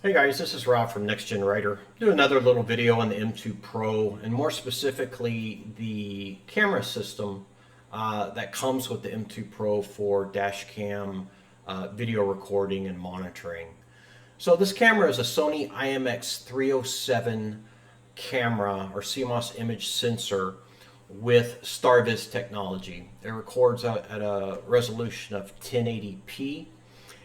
Hey guys, this is Rob from Next Gen Writer. Do another little video on the M2 Pro, and more specifically the camera system that comes with the M2 Pro for dash cam video recording and monitoring. So this camera is a Sony IMX307 camera or CMOS image sensor with Starvis technology. It records at a resolution of 1080p,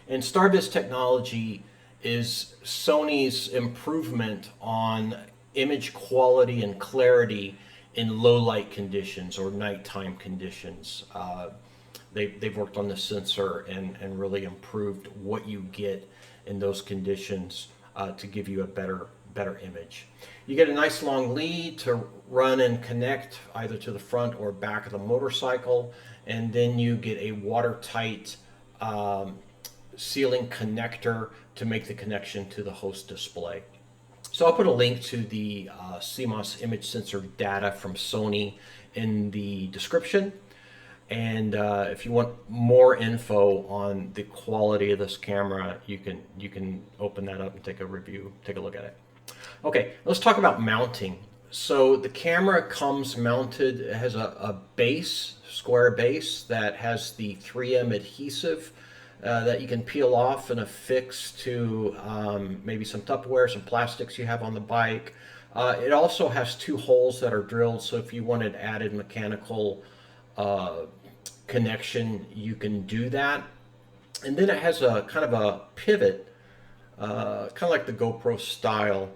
and Starvis technology is Sony's improvement on image quality and clarity in low light conditions or nighttime conditions. They've worked on the sensor and really improved what you get in those conditions to give you a better image. You get a nice long lead to run and connect either to the front or back of the motorcycle, and then you get a watertight ceiling connector to make the connection to the host display. So I'll put a link to the CMOS image sensor data from Sony in the description. And if you want more info on the quality of this camera, you can open that up and take a look at it. Okay, let's talk about mounting. So the camera comes mounted, it has a base, square base that has the 3M adhesive that you can peel off and affix to maybe some Tupperware, some plastics you have on the bike. It also has two holes that are drilled, so if you wanted added mechanical connection, you can do that. And then it has a kind of a pivot, kind of like the GoPro style.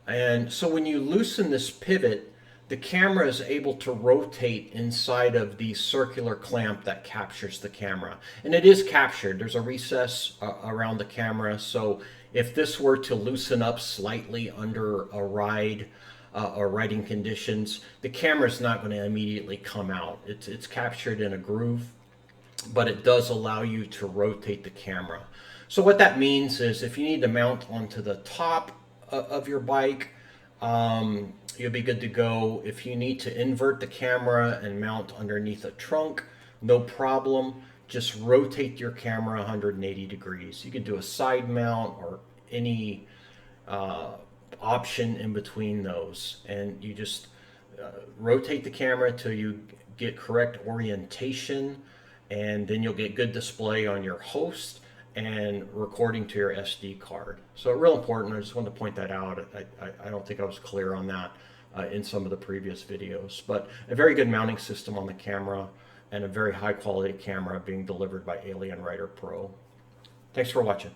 And so when you loosen this pivot, the camera is able to rotate inside of the circular clamp that captures the camera. And it is captured. There's a recess around the camera, so if this were to loosen up slightly under a ride or riding conditions, the camera is not going to immediately come out. It's captured in a groove, but it does allow you to rotate the camera. So what that means is if you need to mount onto the top of your bike, you'll be good to go. If you need to invert the camera and mount underneath a trunk, no problem. Just rotate your camera 180 degrees. You can do a side mount or any option in between those. And you just rotate the camera till you get correct orientation, and then you'll get good display on your host and recording to your SD card. So real important. I just wanted to point that out. I don't think I was clear on that in some of the previous videos, but a very good mounting system on the camera and a very high quality camera being delivered by AlienRider Pro. Thanks for watching.